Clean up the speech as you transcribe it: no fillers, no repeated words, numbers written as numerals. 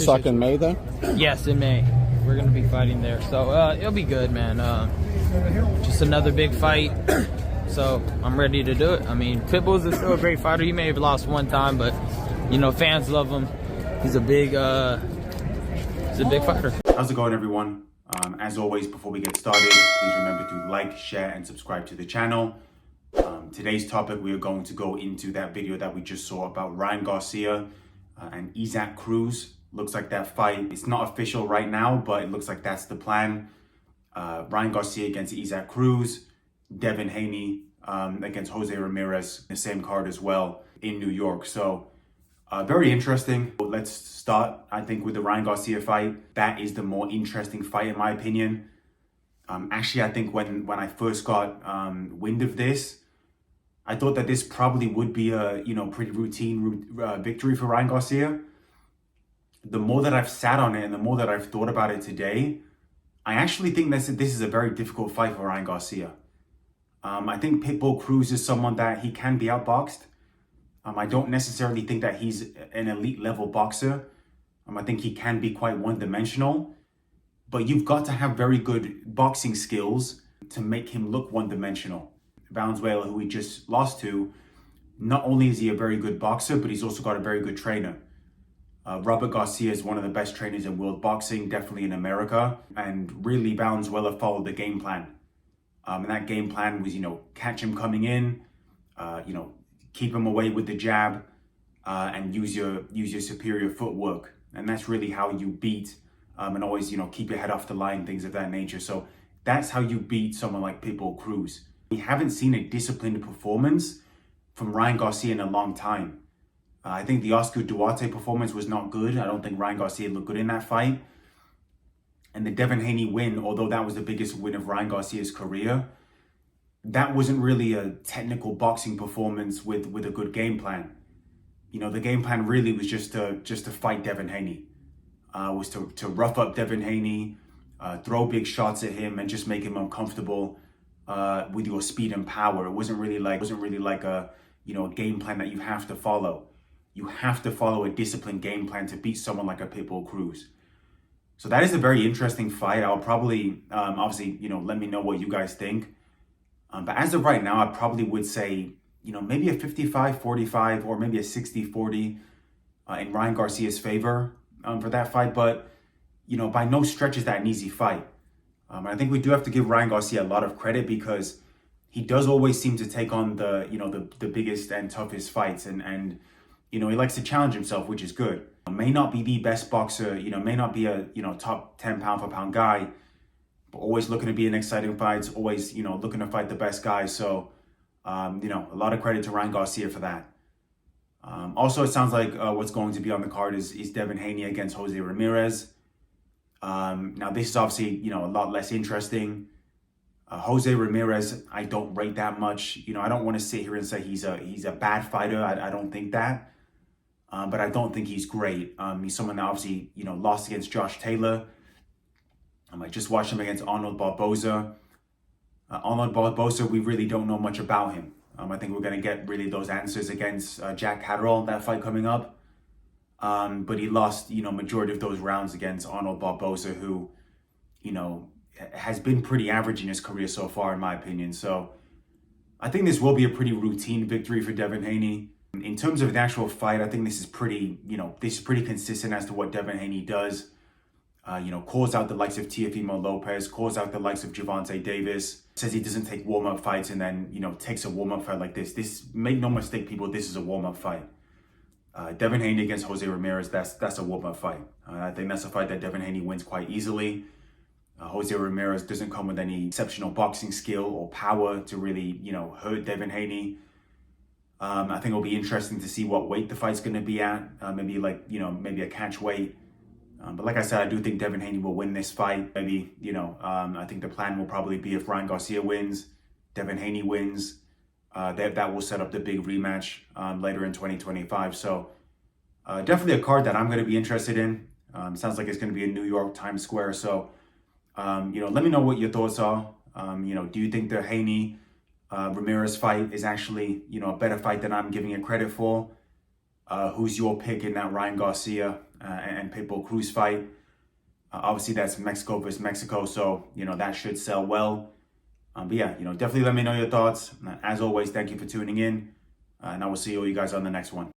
Suck in May then? Yes, in May. We're going to be fighting there. So it'll be good, man. Just another big fight. So I'm ready to do it. I mean, Pitbull's is still a great fighter. He may have lost one time, but, you know, fans love him. He's a big fighter. How's it going, everyone? As always, before we get started, please remember to like, share, and subscribe to the channel. Today's topic, we are going to go into that video that we just saw about Ryan Garcia and Cruz. Looks like that fight, it's not official right now, but it looks like that's the plan. Ryan Garcia against Cruz, Devin Haney against Jose Ramirez, the same card as well in New York. So very interesting. Let's start, I think, with the Ryan Garcia fight. That is the more interesting fight in my opinion. Actually, I think when I first got wind of this, I thought that this probably would be a pretty routine victory for Ryan Garcia. The more that I've sat on it and the more that I've thought about it today, I actually think this is a very difficult fight for Ryan Garcia. I think Pitbull Cruz is someone that he can be outboxed. I don't necessarily think that he's an elite level boxer. I think he can be quite one-dimensional, but you've got to have very good boxing skills to make him look one-dimensional. Valenzuela, who he just lost to, not only is he a very good boxer, but he's also got a very good trainer. Robert Garcia is one of the best trainers in world boxing, definitely in America. And really, Valenzuela followed the game plan. And that game plan was, catch him coming in, keep him away with the jab, and use your superior footwork. And that's really how you beat, and always, keep your head off the line, things of that nature. So that's how you beat someone like Pitbull Cruz. We haven't seen a disciplined performance from Ryan Garcia in a long time. I think the Oscar Duarte performance was not good. I don't think Ryan Garcia looked good in that fight. And the Devin Haney win, although that was the biggest win of Ryan Garcia's career, that wasn't really a technical boxing performance with a good game plan. The game plan really was just to fight Devin Haney. Was to rough up Devin Haney, throw big shots at him, and just make him uncomfortable with your speed and power. It wasn't really like a game plan that you have to follow. You have to follow a disciplined game plan to beat someone like a Pitbull Cruz. So that is a very interesting fight. I'll probably, obviously, let me know what you guys think. But as of right now, I probably would say, maybe a 55-45 or maybe a 60-40 in Ryan Garcia's favor for that fight. But, by no stretch is that an easy fight. I think we do have to give Ryan Garcia a lot of credit because he does always seem to take on the biggest and toughest fights. And he likes to challenge himself, which is good. May not be the best boxer, may not be a, top 10 pound for pound guy, but always looking to be in exciting fights, always, looking to fight the best guys. So, a lot of credit to Ryan Garcia for that. Also, it sounds like what's going to be on the card is Devin Haney against Jose Ramirez. Now, this is obviously, a lot less interesting. Jose Ramirez, I don't rate that much. I don't want to sit here and say he's a bad fighter. I don't think that. But I don't think he's great. He's someone that obviously, lost against Josh Taylor. I just watched him against Arnold Barboza. Arnold Barboza, we really don't know much about him. I think we're going to get really those answers against Jack Catterall, that fight coming up. But he lost, majority of those rounds against Arnold Barboza, who, has been pretty average in his career so far, in my opinion. So I think this will be a pretty routine victory for Devin Haney. In terms of the actual fight, I think this is pretty consistent as to what Devin Haney does. Calls out the likes of Teofimo Lopez, calls out the likes of Gervonta Davis, says he doesn't take warm-up fights and then, takes a warm-up fight like this. Make no mistake, people, this is a warm-up fight. Devin Haney against Jose Ramirez, that's a warm-up fight. I think that's a fight that Devin Haney wins quite easily. Jose Ramirez doesn't come with any exceptional boxing skill or power to really, hurt Devin Haney. I think it'll be interesting to see what weight the fight's going to be at. Maybe a catch weight. But like I said, I do think Devin Haney will win this fight. Maybe, I think the plan will probably be if Ryan Garcia wins, Devin Haney wins, that will set up the big rematch later in 2025. So definitely a card that I'm going to be interested in. Sounds like it's going to be in New York, Times Square. So, let me know what your thoughts are. Do you think the Haney Ramirez fight is actually, a better fight than I'm giving it credit for? Who's your pick in that Ryan Garcia and Pitbull Cruz fight. Obviously, that's Mexico versus Mexico, so that should sell well. But yeah, definitely let me know your thoughts. As always, thank you for tuning in, and I will see all you guys on the next one.